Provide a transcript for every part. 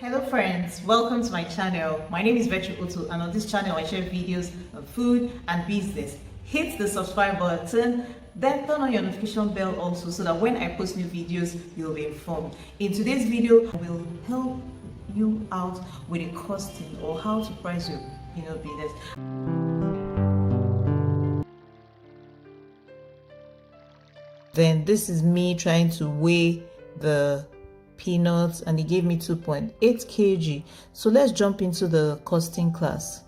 Hello friends, welcome to my channel. My name is Vetri Otu, and on this channel I share videos of food and business. Hit the subscribe button, then turn on your notification bell also so that when I post new videos, you'll be informed. In today's video, I will help you out with a costing or how to price your business. Then this is me trying to weigh the peanuts, and he gave me 2.8 kg. So let's jump into the costing class.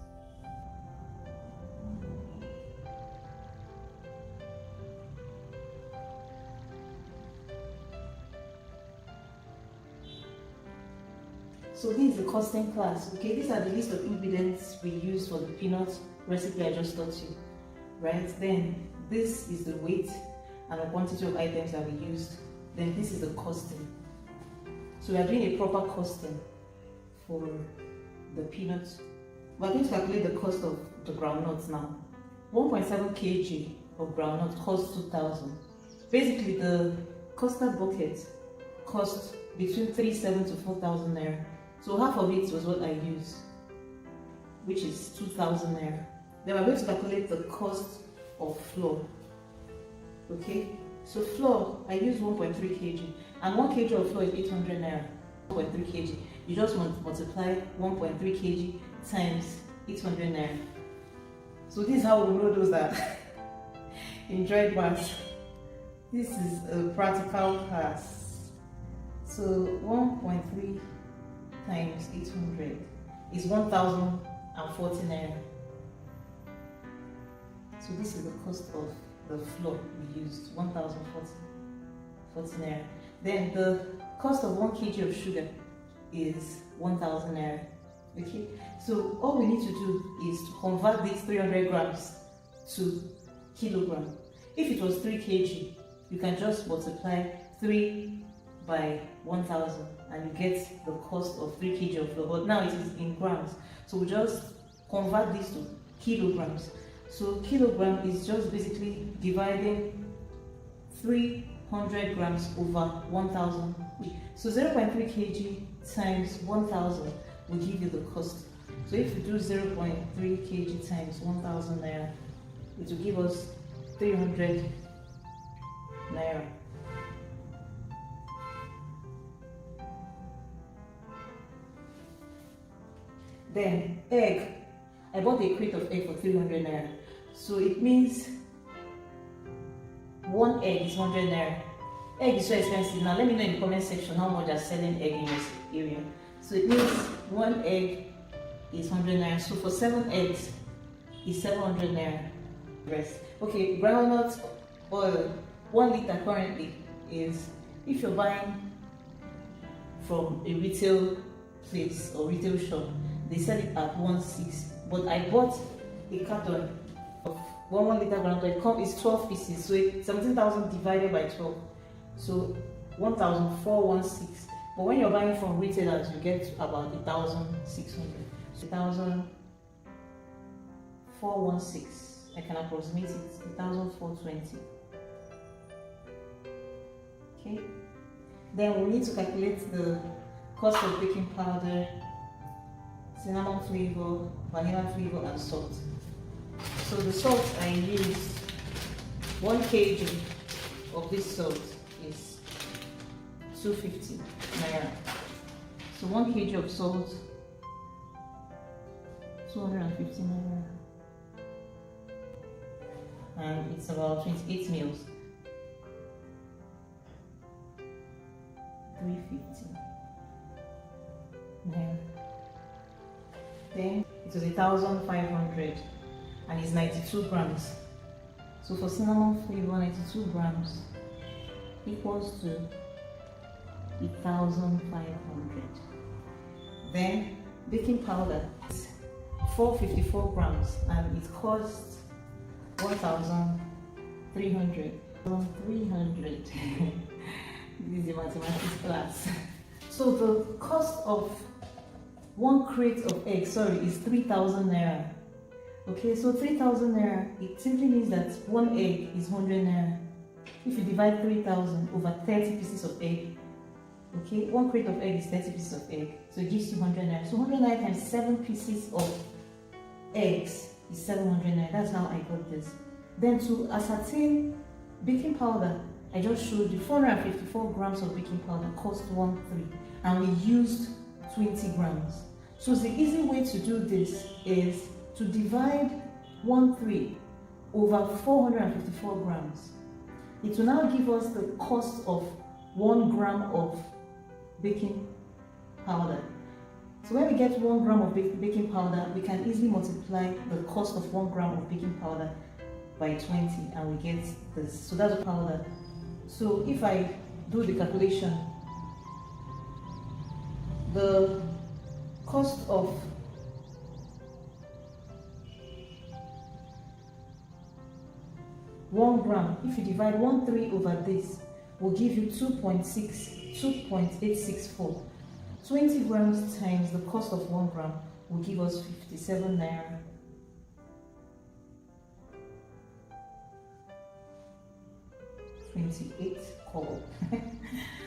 So this is the costing class. Okay, these are the list of ingredients we use for the peanut recipe I just taught you, right? Then this is the weight and the quantity of items that we used. Then this is the costing. So we are doing a proper costing for the peanuts. We're going to calculate the cost of the groundnuts now. 1.7 kg of groundnut costs 2,000. Basically, the custard bucket costs between 3,700 to 4,000 naira. So half of it was what I used, which is 2,000 naira. Then we're going to calculate the cost of flour. Okay, so flour, I use 1.3 kg, and 1 kg of flour is 800 naira. 1.3 kg, you just multiply 1.3 kg times 800 naira. So this is how we know those that enjoyed maths. This is a practical class. So 1.3 times 800 is 1,040 naira. So this is the cost of the flour we used, 1,040 naira. Then the cost of 1 kg of sugar is 1,000 naira. Okay, so all we need to do is to convert these 300 grams to kilogram. If it was 3 kg, you can just multiply 3 by 1,000 and you get the cost of 3 kg of flour. But now it is in grams, so we just convert this to kilograms. So kilogram is just basically dividing 300 grams over 1,000. So 0.3 kg times 1,000 will give you the cost. So if you do 0.3 kg times 1,000 naira, it will give us 300 naira. Then egg. I bought a crate of egg for 300 naira. So it means one egg is 100 naira. Egg is so expensive. Now let me know in the comment section how much they're selling egg in this area. So it means one egg is 100 naira. So for 7 eggs is 700 naira. Rest. Okay, groundnut oil, 1 liter currently is, if you're buying from a retail place or retail shop, they sell it at 1.6. But I bought a carton of 1 liter groundnut. It's 12 pieces, so it's 17,000 divided by 12. So 1,416. But when you're buying from retailers, you get about 1,600. So 1,416. I can approximate it. 1,420. Okay. Then we need to calculate the cost of baking powder, cinnamon flavor, vanilla flavor, and salt. So the salt I used, 1 kg of this salt is 250 naira. So 1 kg of salt, 250 naira, and it's about 28 mils. 350 naira. Then it was 1,500 and it's 92 grams. So for cinnamon flavor, 92 grams equals to 1,500. Then baking powder is 454 grams and it costs 1,300. 1,300. This is a mathematics class. So the cost of 1 crate of eggs, is 3,000 naira. Okay, so 3,000 naira, it simply means that 1 egg is 100 naira. If you divide 3,000 over 30 pieces of egg, Okay, 1 crate of egg is 30 pieces of egg, so it gives you 100 naira. So 100 naira times 7 pieces of eggs is 700 naira. That's how I got this. Then to ascertain baking powder, I just showed you 454 grams of baking powder cost 1.3, and we used 20 grams. So the easy way to do this is to divide 1.3 over 454 grams. It will now give us the cost of 1 gram of baking powder. So when we get 1 gram of baking powder, we can easily multiply the cost of 1 gram of baking powder by 20 and we get this. So that's the powder. So if I do the calculation, the cost of one gram, if you divide 1.3 over this, will give you 2.864. 20 grams times the cost of 1 gram will give us 57 naira.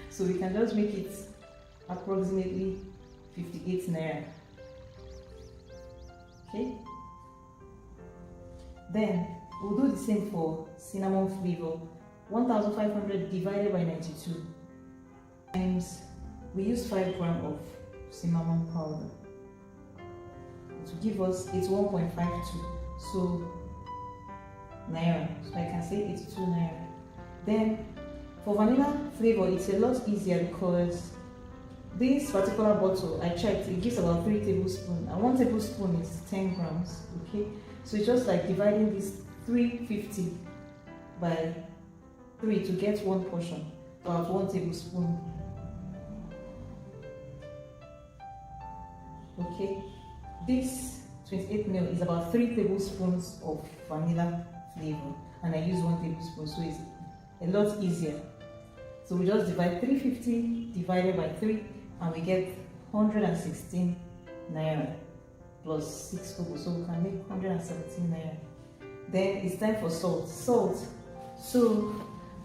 So we can just make it approximately 58 naira. Okay, then we'll do the same for cinnamon flavor. 1500 divided by 92 times, we use 5 grams of cinnamon powder to give us, it's 1.52, so naira. So I can say 82 naira. Then for vanilla flavor, it's a lot easier because this particular bottle, I checked, it gives about 3 tablespoons, and 1 tablespoon is 10 grams. Okay, so it's just like dividing this 350 by 3 to get 1 portion, about 1 tablespoon. Okay, this 28 ml is about 3 tablespoons of vanilla flavor, and I use 1 tablespoon, so it's a lot easier. So we just divide 350 divided by 3 and we get 116 naira plus 6 kobo, so we can make 117 naira. Then it's time for salt. So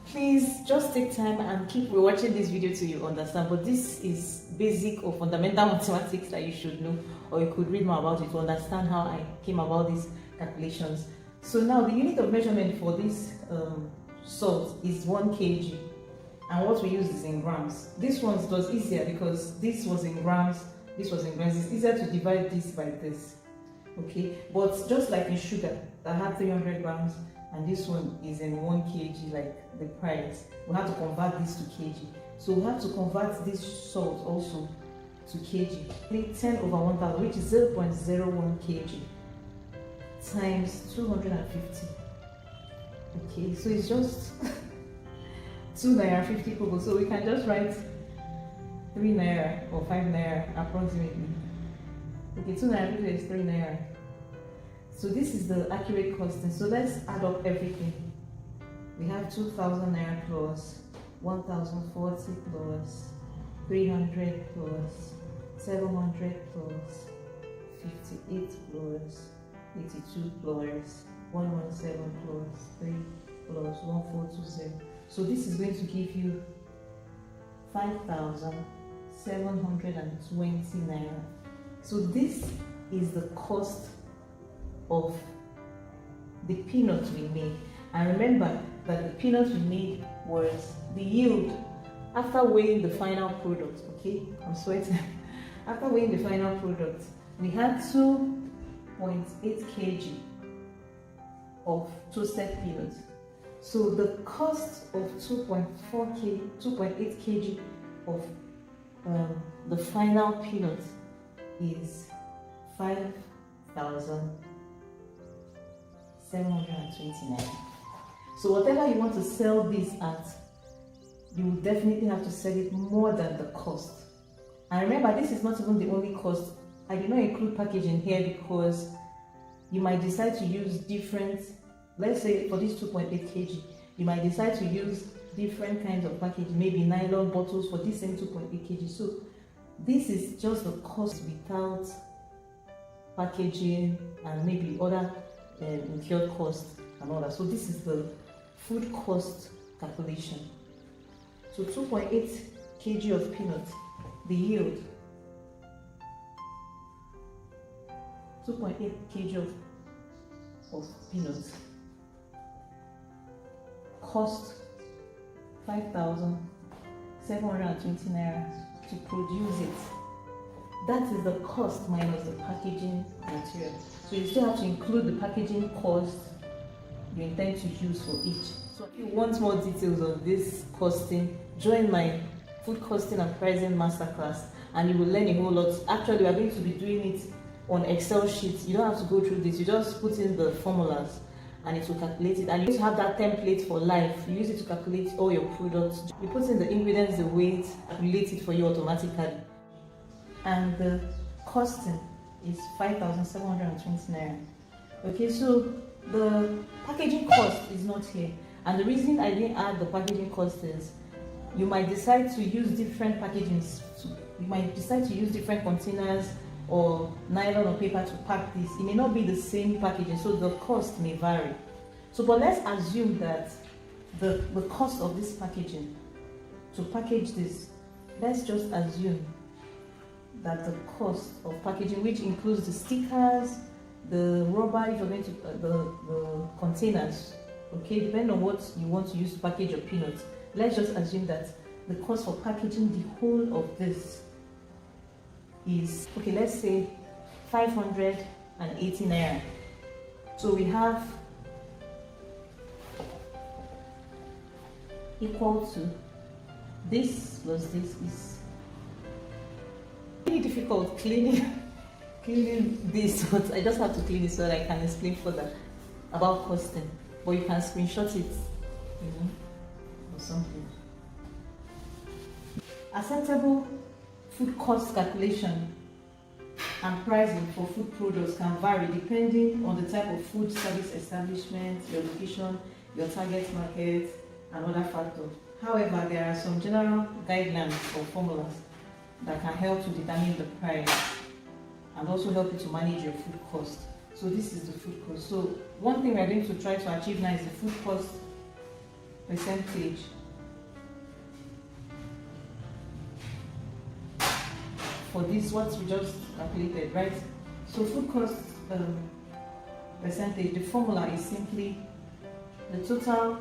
please just take time and keep watching this video till you understand, but this is basic or fundamental mathematics that you should know, or you could read more about it to understand how I came about these calculations. So now the unit of measurement for this salt is 1 kg, and what we use is in grams. This one was easier because this was in grams, this was in grams. It's easier to divide this by this. Okay, but just like in sugar that had 300 grams and this one is in 1 kg, like the price, we have to convert this to kg. So we have to convert this salt also to kg. 10 over 1000, which is 0.01 kg times 250. Okay, so it's just 2 naira 50 kobo. So we can just write 3 naira or 5 naira approximately. Okay, 2 naira 50 is 3 naira. So this is the accurate costing. So let's add up everything. We have 2000 naira plus 1040 plus 300 plus 700 plus 58 plus 82 plus 117 plus 3 plus 1420. So this is going to give you 5,720 naira. So this is the cost of the peanuts we made. And remember that the peanuts we made was the yield after weighing the final product. Okay, I'm sweating. After weighing the final product, we had 2.8 kg of toasted peanuts. So the cost of 2.8 kg of the final peanut is 5,729. So whatever you want to sell this at, you will definitely have to sell it more than the cost. And remember, this is not even the only cost. I did not include packaging here because you might decide to use different, let's say for this 2.8 kg, you might decide to use different kinds of packaging, maybe nylon bottles for this same 2.8 kg. So this is just the cost without packaging and maybe other incurred costs and all that. So this is the food cost calculation. So 2.8 kg of peanuts, the yield 2.8 kg of peanuts, cost 5,720 naira to produce it. That is the cost minus the packaging material. So you still have to include the packaging cost you intend to use for each. So if you want more details on this costing, join my food costing and pricing masterclass and you will learn a whole lot. Actually, we are going to be doing it on Excel sheets. You don't have to go through this. You just put in the formulas and it will calculate it. And you need to have that template for life. You use it to calculate all your products. You put in the ingredients, the weight, calculate it for you automatically. And the costing is 5,720 naira. Okay, so the packaging cost is not here. And the reason I didn't add the packaging cost is you might decide to use different packagings. You might decide to use different containers or nylon or paper to pack this. It may not be the same packaging, so the cost may vary. So, but let's assume that the cost of this packaging, to package this, let's just assume that the cost of packaging, which includes the stickers, the rubber, if you're going to the containers, okay, depending on what you want to use to package your peanuts, let's just assume that the cost for packaging the whole of this is, okay, let's say 580 naira. So we have equal to this plus this is really difficult cleaning this, but I just have to clean it so that I can explain further about costing. But you can screenshot it, or something. Acceptable food cost calculation and pricing for food products can vary depending on the type of food service establishment, your location, your target market, and other factors. However, there are some general guidelines or formulas that can help to determine the price and also help you to manage your food cost. So this is the food cost. So one thing we are going to try to achieve now is the food cost percentage for this, what we just calculated, right? So food cost percentage, the formula is simply the total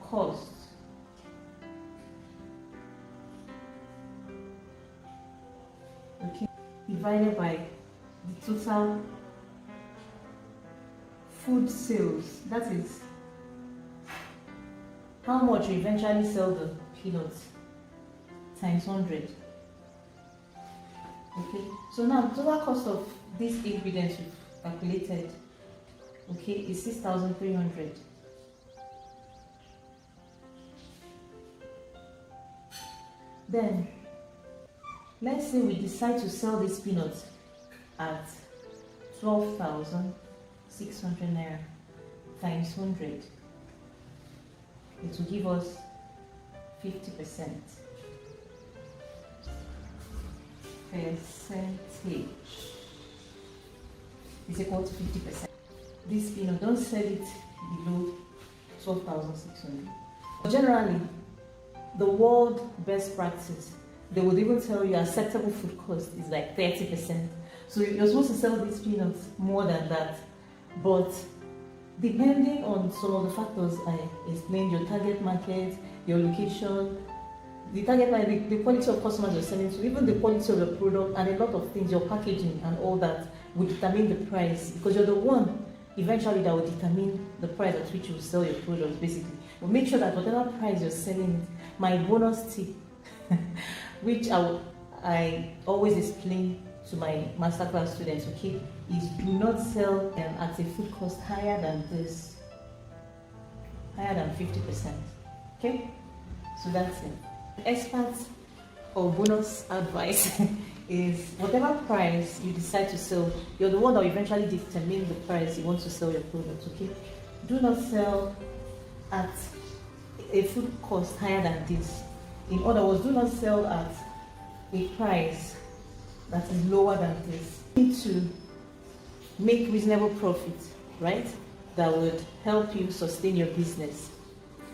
cost divided by the total food sales. That is how much you eventually sell the peanuts times 100. Okay, so now the total cost of these ingredients we've calculated, okay, is 6,300. Then let's say we decide to sell these peanuts at 12,600 naira times 100. It will give us 50%. Percentage is equal to 50%. This peanut, don't sell it below 12,600. Generally, the world best practice, they would even tell you acceptable food cost is like 30%. So you're supposed to sell these peanuts more than that. But depending on some of the factors I explained, your target market, your location, the target market, the quality of customers you're selling to, even the quality of the product, and a lot of things, your packaging and all that will determine the price, because you're the one eventually that will determine the price at which you will sell your products, basically. But make sure that whatever price you're selling it, my bonus tip, which I always explain to my masterclass students, okay, is do not sell them at a food cost higher than this, higher than 50%. Okay, so that's it. Experts or bonus advice is whatever price you decide to sell, you're the one that will eventually determine the price you want to sell your product. Okay, do not sell at a food cost higher than this. In other words, do not sell at a price that is lower than this. You need to make reasonable profit, right? That would help you sustain your business.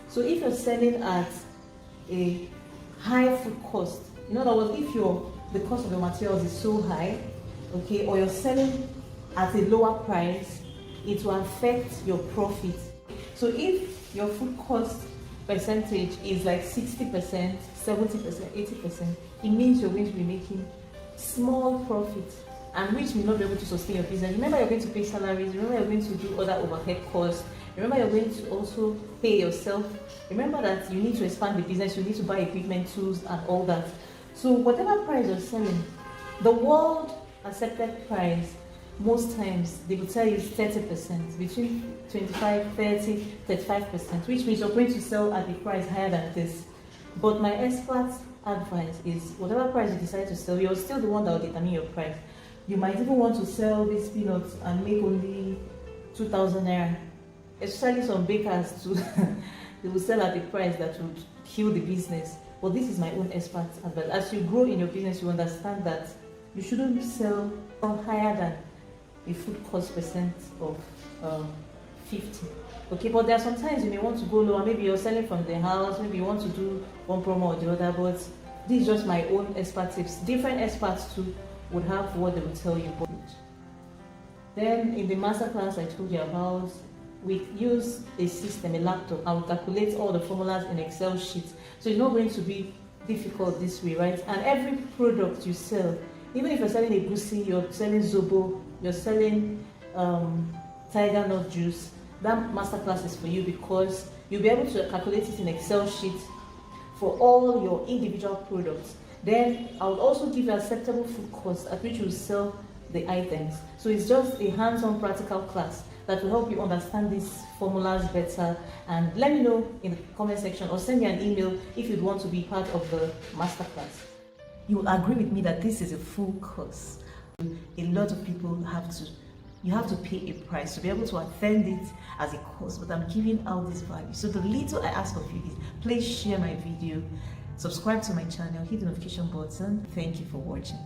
So if you're selling at a high food cost. In other words, if the cost of your materials is so high, okay, or you're selling at a lower price, it will affect your profit. So if your food cost percentage is like 60%, 70%, 80%, it means you're going to be making small profits, and which may not be able to sustain your business. Remember, you're going to pay salaries. Remember, you're going to do other overhead costs. Remember, you're going to also pay yourself. Remember that you need to expand the business. You need to buy equipment, tools, and all that. So whatever price you're selling, the world accepted price, most times they will tell you 30%, between 25, 30, 35%, which means you're going to sell at a price higher than this. But my expert advice is whatever price you decide to sell, you're still the one that will determine your price. You might even want to sell these peanuts and make only 2,000 naira. Especially some bakers too, they will sell at a price that would kill the business. But this is my own expert advice. As you grow in your business, you understand that you shouldn't sell higher than a food cost percent of 50. Okay, but there are sometimes you may want to go lower. Maybe you're selling from the house, maybe you want to do one promo or the other, but this is just my own expert tips. Different experts too would have what they will tell you. Then in the masterclass I told you about, we use a system, a laptop, and we calculate all the formulas in Excel sheets. So it's not going to be difficult this way, right? And every product you sell, even if you're selling a goosey, you're selling zobo, you're selling tiger nut juice, that masterclass is for you, because you'll be able to calculate it in Excel sheets for all your individual products. Then I would also give you acceptable food costs at which you sell the items. So it's just a hands-on practical class that will help you understand these formulas better. And let me know in the comment section, or send me an email if you'd want to be part of the masterclass. You will agree with me that this is a full course. A lot of people you have to pay a price to be able to attend it as a course, but I'm giving out this value. So the little I ask of you is, please share my video, subscribe to my channel, hit the notification button. Thank you for watching.